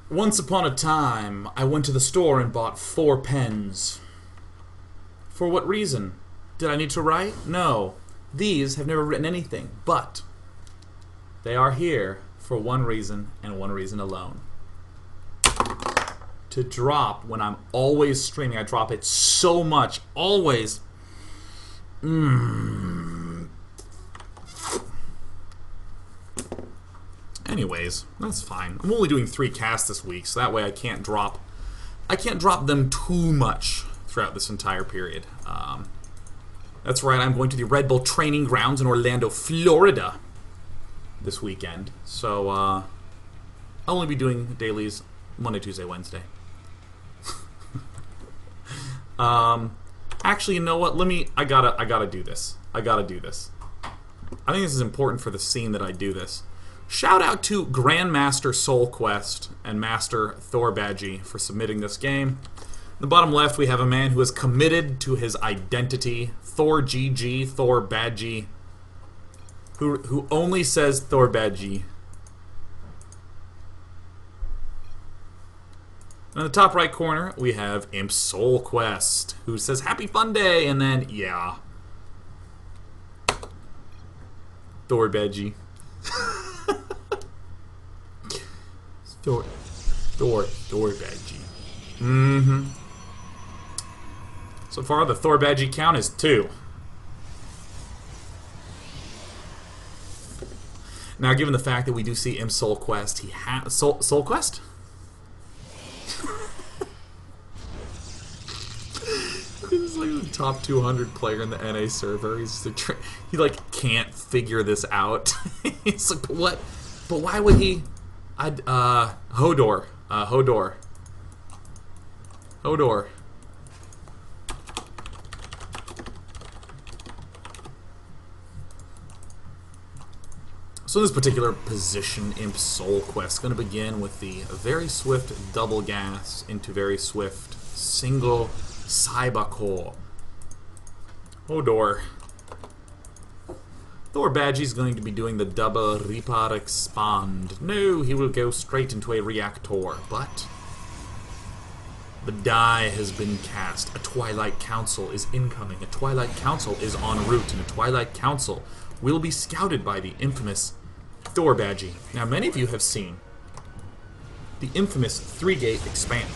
Once upon a time, I went to the store and bought 4 pens. For what reason? Did I need to write? No. These have never written anything, but they are here for one reason and one reason alone. To drop when I'm always streaming. I drop it so much. Always. Anyways, that's fine. I'm only doing 3 casts this week, so that way I can't drop them too much throughout this entire period. That's right, I'm going to the Red Bull training grounds in Orlando, Florida this weekend. So I'll only be doing dailies Monday, Tuesday, Wednesday. Actually, you know what? I gotta do this. I think this is important for the scene that I do this. Shout out to Grandmaster Soul Quest and Master Thor Badgie for submitting this game. In the bottom left, we have a man who is committed to his identity, Thor GG, Thor Badgie, who only says Thor Badgie. In the top right corner, we have Imp Soul Quest, who says Happy Funday, and then, yeah, Thor Badgie. Thor Badgie. So far, the Thor Badgie count is 2. Now, given the fact that we do see Imp Soul Quest, he has Soul Quest. He's like the top 200 player in the NA server. He's he like can't figure this out. He's like, what? But why would he? Hodor. So this particular position, Imp Soul Quest, is going to begin with the very swift double gas into very swift single Cybercore. Hodor. Thor Badgie is going to be doing the double Reaper Expand. No, he will go straight into a reactor, but the die has been cast. A Twilight Council is incoming. A Twilight Council is en route, and a Twilight Council will be scouted by the infamous Thor Badgie. Now, many of you have seen the infamous 3-gate expand.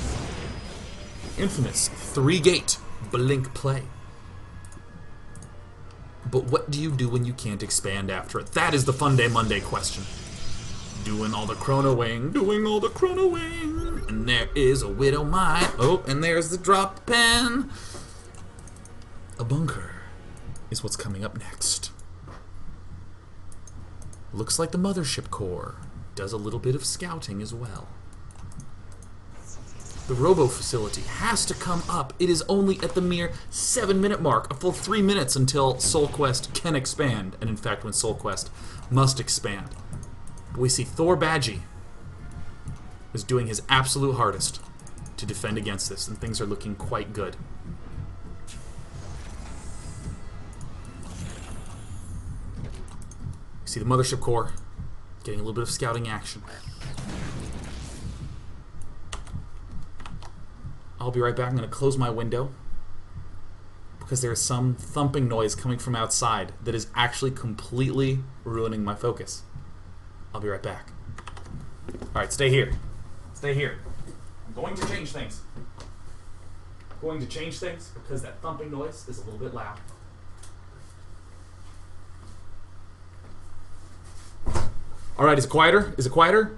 Infamous 3-gate blink play. But what do you do when you can't expand after it? That is the Funday Monday question. Doing all the chrono wing, and there is a widow mine. Oh, and there's the drop pen. A bunker is what's coming up next. Looks like the Mothership Corps does a little bit of scouting as well. The Robo facility has to come up. It is only at the mere 7-minute mark, a full 3 minutes until Soul Quest can expand, and in fact when Soul Quest must expand. But we see Thor Badgie is doing his absolute hardest to defend against this, and things are looking quite good. See the Mothership Corps getting a little bit of scouting action. I'll be right back. I'm going to close my window because there is some thumping noise coming from outside that is actually completely ruining my focus. I'll be right back. Alright, stay here. Stay here. I'm going to change things. I'm going to change things because that thumping noise is a little bit loud. Alright, is it quieter? Is it quieter?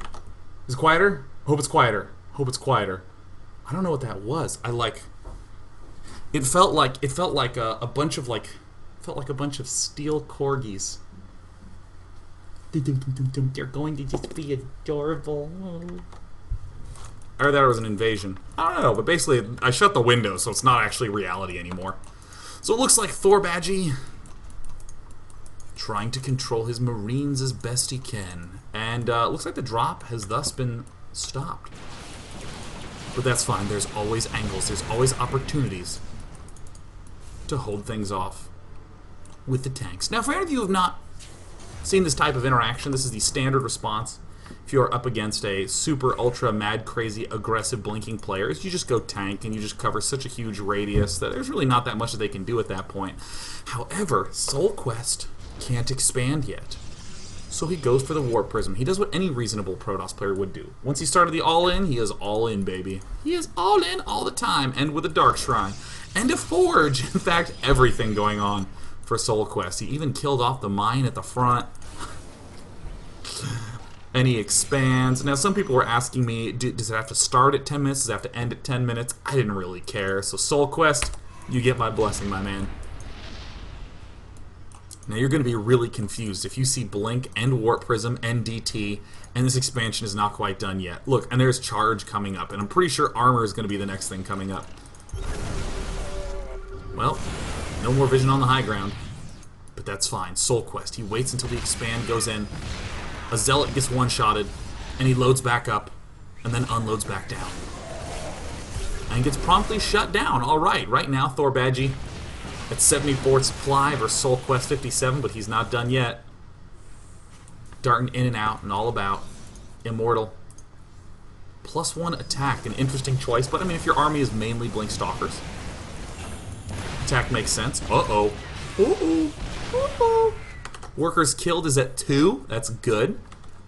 Is it quieter? Hope it's quieter. Hope it's quieter. I don't know what that was. It felt like a bunch of steel corgis. They're going to just be adorable. I heard that it was an invasion. I don't know, but basically I shut the window, so it's not actually reality anymore. So it looks like Thor Badgie trying to control his Marines as best he can. And it looks like the drop has thus been stopped. But that's fine. There's always angles. There's always opportunities to hold things off with the tanks. Now, for any of you who have not seen this type of interaction, this is the standard response if you are up against a super ultra mad crazy aggressive blinking players, you just go tank and you just cover such a huge radius that there's really not that much that they can do at that point. However, Soul Quest can't expand yet. So he goes for the Warp Prism. He does what any reasonable Protoss player would do. Once he started the all-in, he is all-in, baby. He is all-in all the time, and with a Dark Shrine. And a Forge! In fact, everything going on for Soul Quest. He even killed off the mine at the front. And he expands. Now, some people were asking me, does it have to start at 10 minutes? Does it have to end at 10 minutes? I didn't really care. So Soul Quest, you get my blessing, my man. Now you're going to be really confused if you see Blink and Warp Prism and DT, and this expansion is not quite done yet. Look, and there's Charge coming up, and I'm pretty sure Armor is going to be the next thing coming up. Well, no more vision on the high ground, but that's fine. Soul Quest, he waits until the expand goes in, a Zealot gets one-shotted, and he loads back up, and then unloads back down. And gets promptly shut down. Alright, right now, Thor Badgie at 74th supply versus Soul Quest 57, but he's not done yet. Darting in and out and all about. Immortal. +1 attack, an interesting choice, but I mean, if your army is mainly Blink Stalkers, attack makes sense. Uh-oh. Uh-oh. Uh-oh. Workers killed is at 2. That's good.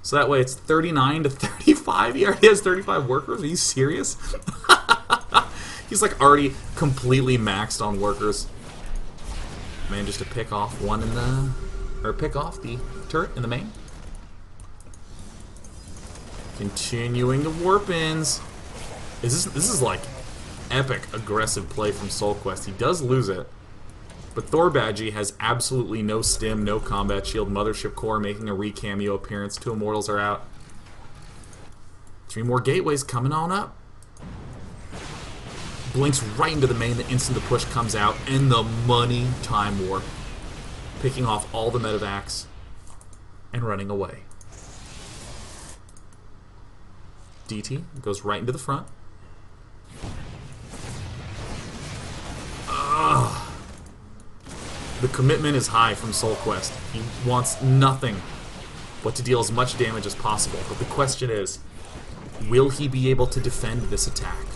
So that way it's 39 to 35. He already has 35 workers. Are you serious? He's like already completely maxed on workers. Manages to pick off one in the, or pick off the turret in the main. Continuing the warp-ins. This is like epic aggressive play from Soul Quest. He does lose it, but Thor Badgie has absolutely no stim, no combat shield. Mothership Core making a re-cameo appearance. 2 Immortals are out. 3 more gateways coming on up. Blinks right into the main the instant the push comes out, and the money time warp. Picking off all the medevacs and running away. DT goes right into the front. Ugh. The commitment is high from Soul Quest. He wants nothing but to deal as much damage as possible. But the question is, will he be able to defend this attack?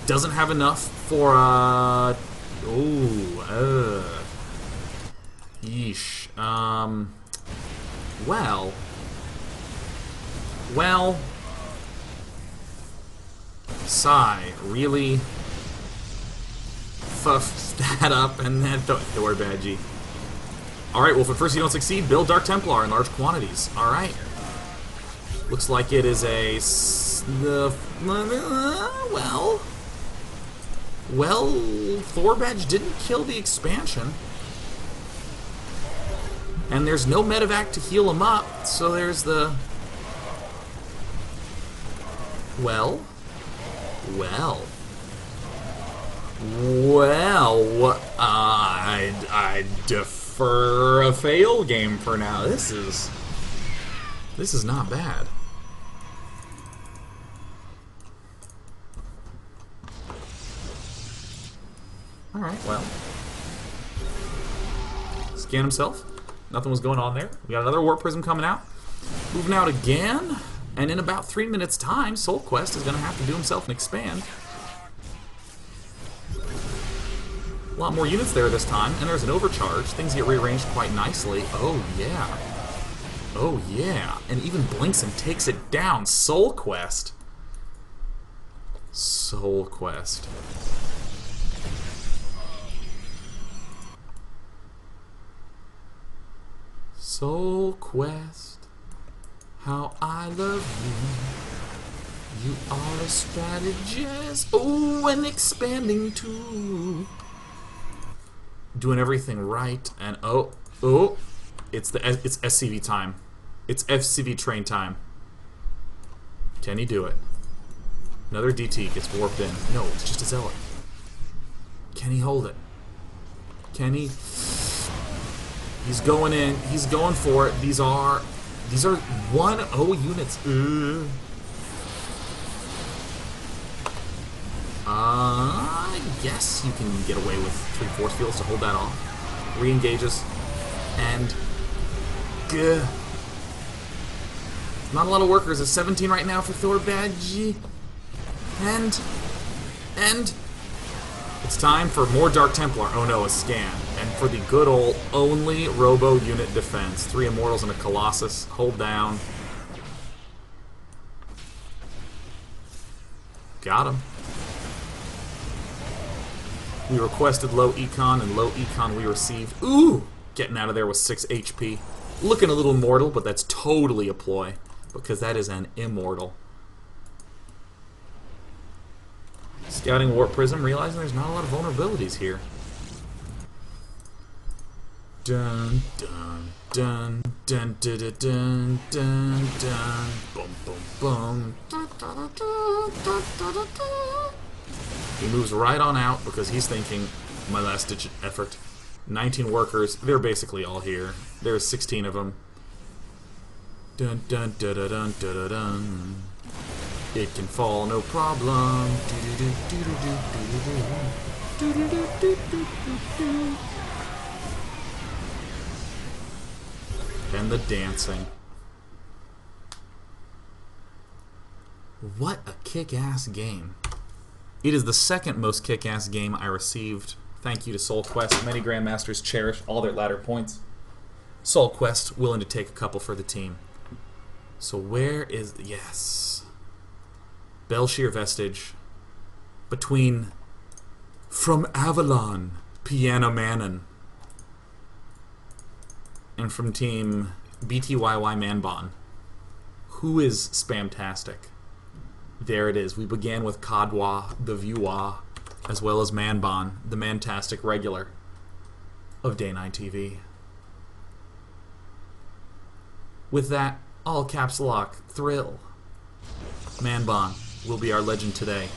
Doesn't have enough for yeesh. Well, sigh, really fuffed that up, and then Thor Badgie. Alright, well, if at first you don't succeed, build Dark Templar in large quantities. Alright. Looks like it is a well, Thor Badge didn't kill the expansion. And there's no medevac to heal him up, so there's the... Well, I'd defer a fail game for now. This is not bad. Alright, well. Scan himself. Nothing was going on there. We got another Warp Prism coming out. Moving out again. And in about 3 minutes' time, Soul Quest is going to have to do himself an expand. A lot more units there this time, and there's an overcharge. Things get rearranged quite nicely. Oh, yeah. Oh, yeah. And even blinks and takes it down. Soul Quest. Soul Quest. Soul Quest, how I love you. You are a strategist. Oh, and expanding too. Doing everything right, and oh, it's SCV time. It's FCV train time. Can he do it? Another DT gets warped in. No, it's just a Zealot. Can he hold it? Can he? He's going in. He's going for it. These are 1-0 units. I guess you can get away with 3 force fields to hold that off. Re-engages. And... Not a lot of workers. It's 17 right now for Thor Badge. And it's time for more Dark Templar. Oh no, a scan. And for the good old only Robo unit defense. 3 Immortals and a Colossus. Hold down. Got him. We requested low Econ, and low Econ we received. Ooh! Getting out of there with 6 HP. Looking a little mortal, but that's totally a ploy. Because that is an immortal. Scouting Warp Prism, realizing there's not a lot of vulnerabilities here. Dun dun dun dun dun dun dun dun dun boom boom boom. He moves right on out because he's thinking, my last ditch effort. 19 workers, they're basically all here. There's 16 of them. Dun dun dun dun dun dun dun. It can fall, no problem. And the dancing. What a kick-ass game. It is the second most kick-ass game I received. Thank you to Soul Quest. Many Grandmasters cherish all their ladder points. Soul Quest willing to take a couple for the team. So where is... Yes. Belshear Vestige. Between... From Avalon, Piano Manon. And from Team BTYY Manbon. Who is spamtastic? There it is. We began with Kadwa, the Viewa, as well as Manbon, the Mantastic regular of Day 9 TV. With that, all caps lock, thrill. Manbon will be our legend today.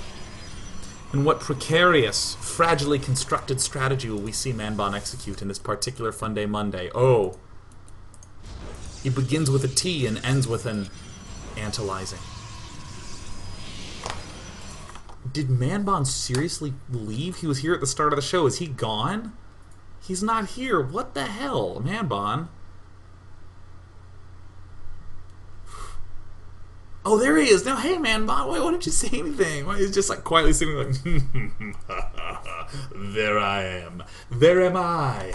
And what precarious, fragilely constructed strategy will we see Manbon execute in this particular Funday Monday? Oh, he begins with a T and ends with an antalizing. Did Manbon seriously leave? He was here at the start of the show. Is he gone? He's not here. What the hell, Manbon? Oh, there he is. Now, hey, Manbon, why didn't you say anything? Why, he's just like quietly sitting like, there I am. There am I.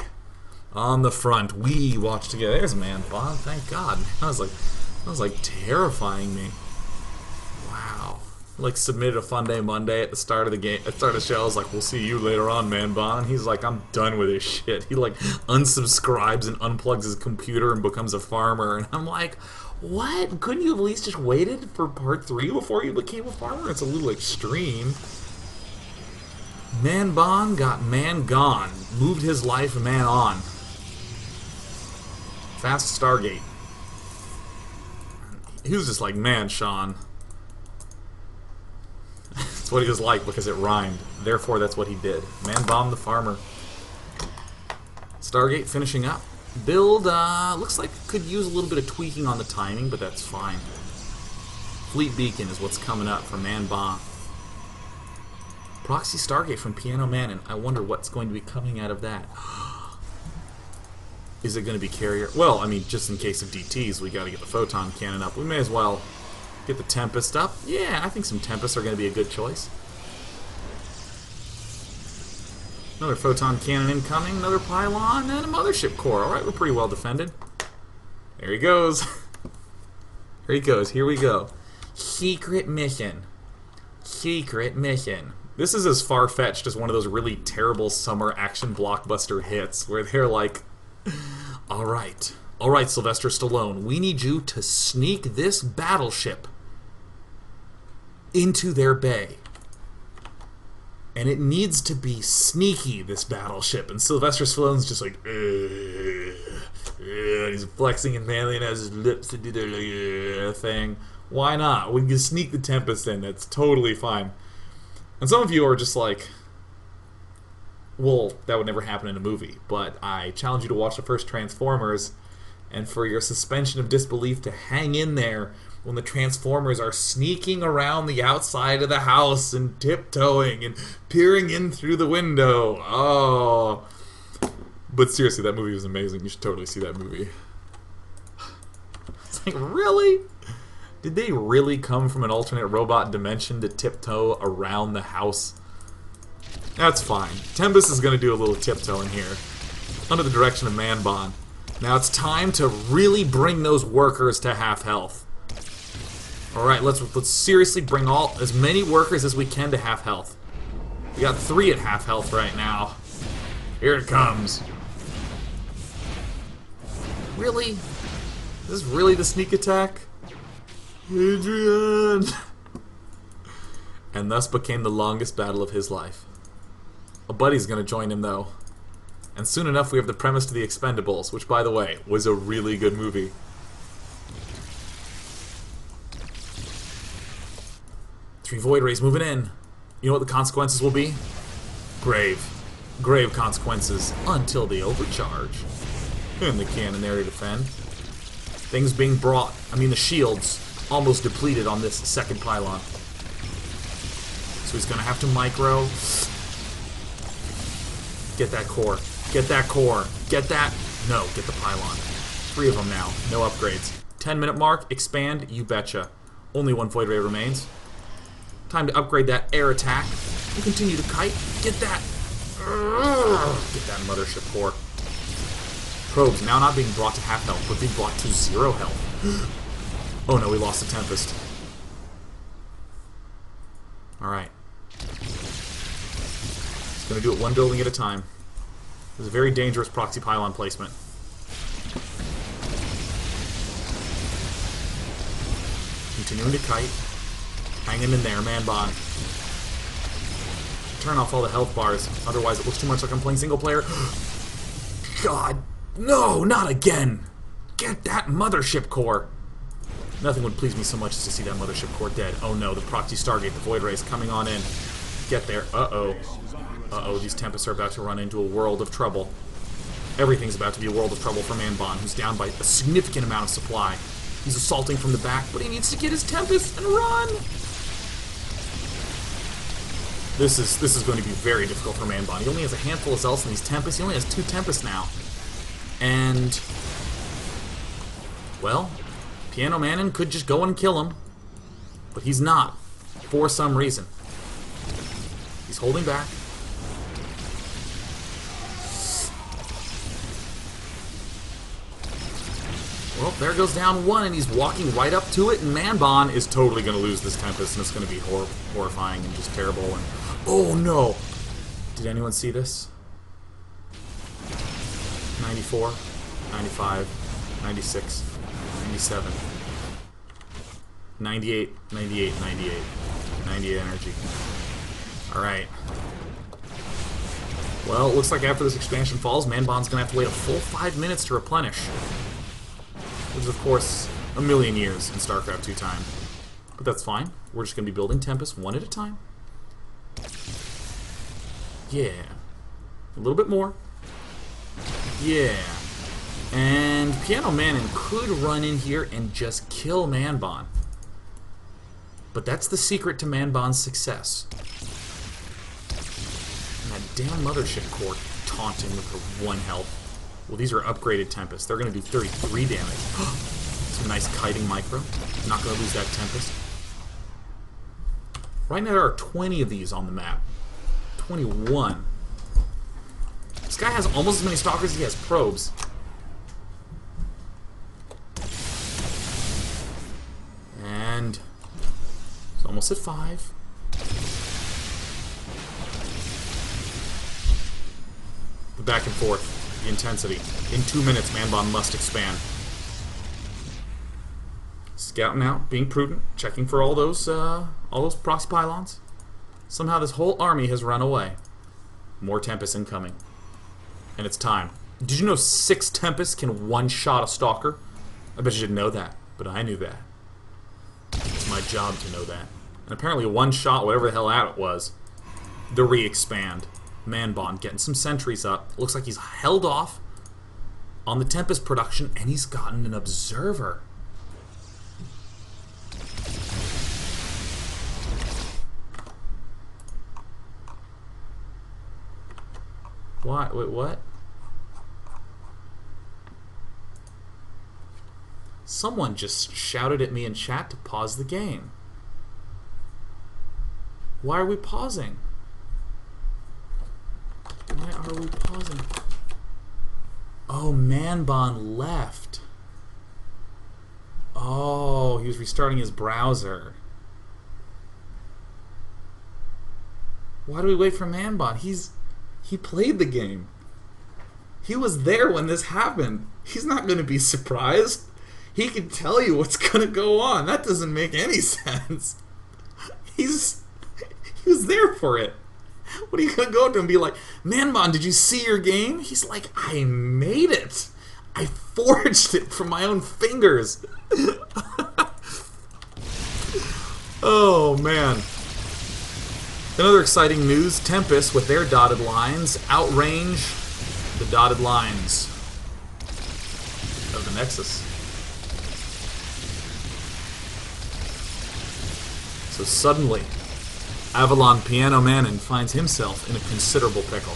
On the front, we watch together. There's Manbon. Thank God. That was like terrifying me. Wow. Like submitted a Funday Monday at the start of the game, at the start of the show. I was like, we'll see you later on, Manbon. And he's like, I'm done with this shit. He like unsubscribes and unplugs his computer and becomes a farmer. And I'm like, what? Couldn't you have at least just waited for part 3 before you became a farmer? It's a little extreme. Manbon got man gone. Moved his life man on. Fast Stargate. He was just like, man, Sean. That's what he was like because it rhymed. Therefore, that's what he did. Manbon the farmer. Stargate finishing up. Build, looks like could use a little bit of tweaking on the timing, but that's fine. Fleet Beacon is what's coming up for Manbon. Proxy Stargate from Piano Manon. I wonder what's going to be coming out of that. Is it going to be carrier? Well, I mean, just in case of DTs, we got to get the Photon Cannon up. We may as well get the Tempest up. Yeah, I think some Tempests are going to be a good choice. Another Photon Cannon incoming, another Pylon, and a Mothership Core. Alright, we're pretty well defended. There he goes. Here he goes. Here we go. Secret mission. Secret mission. This is as far-fetched as one of those really terrible summer action blockbuster hits where they're like, Alright, Sylvester Stallone, we need you to sneak this battleship into their bay. And it needs to be sneaky, this battleship. And Sylvester Stallone's just like, and he's flexing and manly and has his lips to do their thing. Why not? We can sneak the Tempest in. That's totally fine. And some of you are just like, well, that would never happen in a movie. But I challenge you to watch the first Transformers and for your suspension of disbelief to hang in there when the Transformers are sneaking around the outside of the house and tiptoeing and peering in through the window. Oh. But seriously, that movie was amazing. You should totally see that movie. It's like, really? Did they really come from an alternate robot dimension to tiptoe around the house? That's fine. Tempest is going to do a little tiptoeing here, under the direction of Manbon. Now it's time to really bring those workers to half health. Alright, let's seriously bring as many workers as we can to half health. We got 3 at half health right now. Here it comes. Really? Is this really the sneak attack? Adrian! And thus became the longest battle of his life. A buddy's gonna join him though. And soon enough we have the premise to The Expendables, which by the way, was a really good movie. Three Void Rays moving in. You know what the consequences will be? Grave. Grave consequences until they overcharge. And the cannon there to defend. Things being brought, the shields almost depleted on this second pylon. So he's gonna have to micro. Get that core. Get that core. Get that. No, get the pylon. 3 of them now. No upgrades. 10-minute mark. Expand. You betcha. Only 1 Void Ray remains. Time to upgrade that air attack. And continue to kite. Get that. Get that mothership core. Probes now not being brought to half health, but being brought to 0 health. Oh no, we lost the Tempest. Alright. It's going to do it 1 building at a time. This is a very dangerous proxy pylon placement. Continuing to kite. Hanging in there, Manbon. Turn off all the health bars, otherwise it looks too much like I'm playing single player. God, no, not again! Get that mothership core! Nothing would please me so much as to see that mothership core dead. Oh no, the Proxy Stargate, the Void Rays coming on in. Get there. Uh-oh. Uh-oh, these Tempests are about to run into a world of trouble. Everything's about to be a world of trouble for Manbon, who's down by a significant amount of supply. He's assaulting from the back, but he needs to get his Tempest and run! This is going to be very difficult for Manbon. He only has a handful of Zealots in these Tempests. He only has 2 Tempests now. And, well, Piano Manon could just go and kill him. But he's not, for some reason. He's holding back. Well, there goes down 1, and he's walking right up to it, and Manbon is totally going to lose this Tempest, and it's going to be horrifying and just terrible. And oh no! Did anyone see this? 94, 95, 96, 97, 98, 98, 98, 98 energy. Alright. Well, it looks like after this expansion falls, Manbon's going to have to wait a full 5 minutes to replenish. Which is, of course, a million years in StarCraft 2 time. But that's fine. We're just going to be building Tempest 1 at a time. Yeah. A little bit more. Yeah. And Piano Manon could run in here and just kill Manbon. But that's the secret to Manbon's success. And that damn mothership core taunting with her 1 health. Well, these are upgraded Tempests. They're going to do 33 damage. Some nice kiting micro. Not going to lose that Tempest. Right now there are 20 of these on the map. 21. This guy has almost as many Stalkers as he has probes. And it's almost at 5. The back and forth. The intensity. In 2 minutes, Manbon must expand. Scouting out, being prudent, checking for all those proxy pylons. Somehow this whole army has run away. More Tempests incoming. And it's time. Did you know 6 Tempests can one-shot a Stalker? I bet you didn't know that, but I knew that. It's my job to know that. And apparently one shot, whatever the hell out it was, the re-expand. Manbon getting some sentries up. Looks like he's held off on the Tempest production, and he's gotten an Observer. What? Wait, what? Someone just shouted at me in chat to pause the game. Why are we pausing? Why are we pausing? Oh, Manbon left. Oh, he was restarting his browser. Why do we wait for Manbon? He played the game. He was there when this happened. He's not going to be surprised. He can tell you what's going to go on. That doesn't make any sense. He was there for it. What are you going to go up to him and be like, Manbon, did you see your game? He's like, I made it. I forged it from my own fingers. Oh, man. Another exciting news, Tempest, with their dotted lines, outrange the dotted lines of the Nexus. So suddenly, Avalon Piano Manon finds himself in a considerable pickle.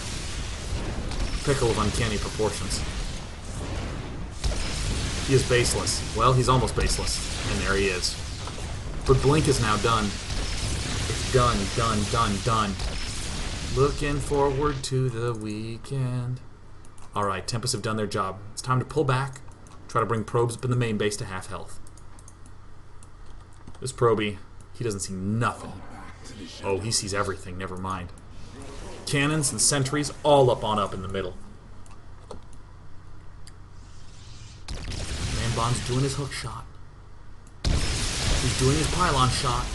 Pickle of uncanny proportions. He is baseless. Well, he's almost baseless. And there he is. But Blink is now done. It's done, done, done, done. Looking forward to the weekend. Alright, Tempest have done their job. It's time to pull back. Try to bring probes up in the main base to half health. This probie, he doesn't see nothing. Oh, he sees everything, never mind. Cannons and sentries all up in the middle. Manbon's doing his hook shot. He's doing his pylon shot.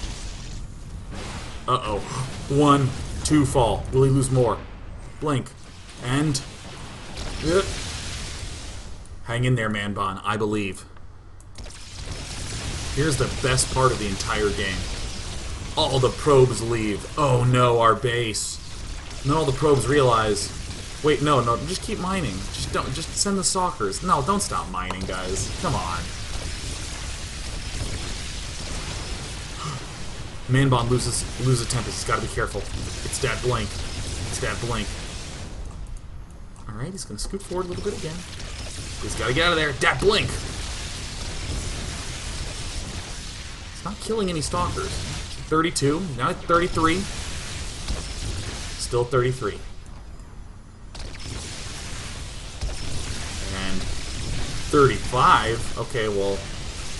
Uh-oh. 1, 2 fall. Will he lose more? Blink. And... hang in there, Manbon. I believe. Here's the best part of the entire game. All the probes leave. Oh no, our base. And then all the probes realize... Wait, no, just keep mining. Just send the stalkers. No, don't stop mining, guys. Come on. Manbon loses a Tempest. He's got to be careful. It's that Blink. It's that Blink. Alright, he's going to scoot forward a little bit again. He's got to get out of there. Dat Blink! It's not killing any stalkers. 32. Now at 33. Still 33. And 35. Okay, well,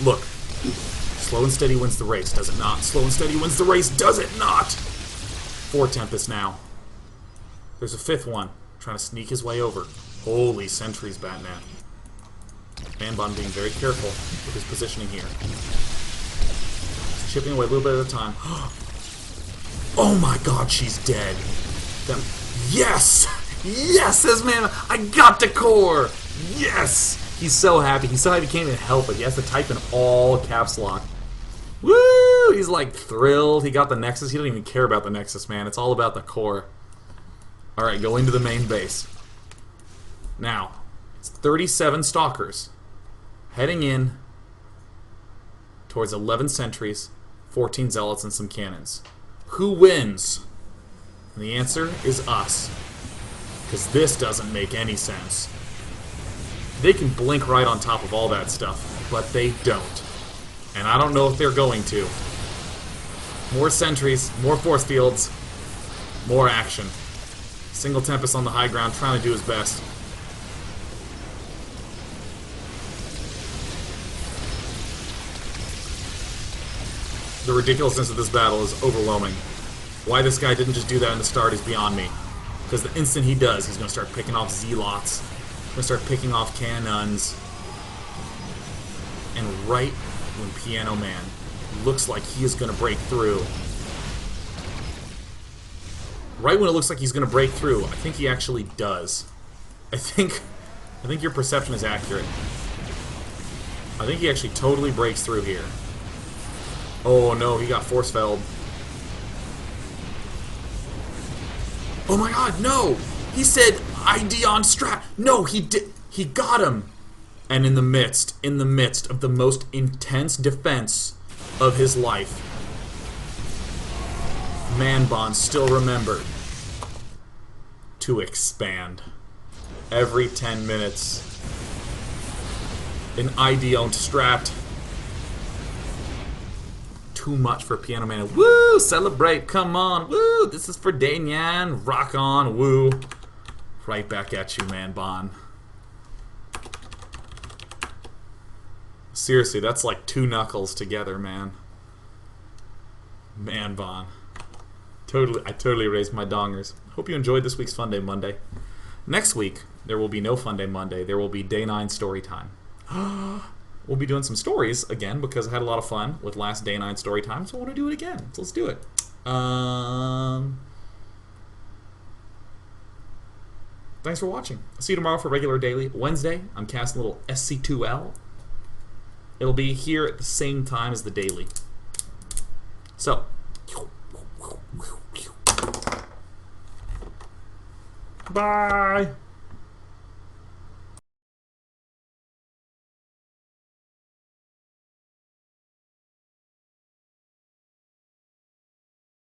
look. Slow and steady wins the race, does it not? Slow and steady wins the race, does it not? 4 Tempests now. There's a 5th one. Trying to sneak his way over. Holy sentries, Batman. Manbon being very careful with his positioning here. He's chipping away a little bit at a time. Oh my god, she's dead. Yes! Yes, says Manbon. I got the core! Yes! He's so happy. He's so happy he can't even help it. He has to type in all caps lock. Woo! He's like thrilled. He got the Nexus. He doesn't even care about the Nexus, man. It's all about the core. Alright, go into the main base. Now, it's 37 Stalkers. Heading in towards 11 Sentries, 14 Zealots, and some Cannons. Who wins? And the answer is us. Because this doesn't make any sense. They can blink right on top of all that stuff, but they don't. And I don't know if they're going to. More sentries, more force fields, more action. Single Tempest on the high ground, trying to do his best. The ridiculousness of this battle is overwhelming. Why this guy didn't just do that in the start is beyond me. Because the instant he does, he's going to start picking off Zealots. He's going to start picking off Cannons. And right when Piano Man looks like he is going to break through, right when it looks like he's going to break through, I think he actually does. I think your perception is accurate. I think he actually totally breaks through here. Oh no, he got force-felled. Oh my god, no! He said ID on strat. No, he did. He got him. And in the midst of the most intense defense of his life, Manbon still remembered to expand. Every 10 minutes, An ID-owned strat. Too much for Piano Man. Woo! Celebrate! Come on! Woo! This is for Danyan. Rock on! Woo! Right back at you, man, Bon. Seriously, that's like 2 knuckles together, man. Man, Bon. I totally raised my dongers. Hope you enjoyed this week's Funday Monday. Next week, there will be no Funday Monday. There will be Day 9 story time. We'll be doing some stories again because I had a lot of fun with last Day 9 story time, so I want to do it again. So let's do it. Thanks for watching. I'll see you tomorrow for regular daily. Wednesday, I'm casting a little SC2L. It'll be here at the same time as the daily. So, bye.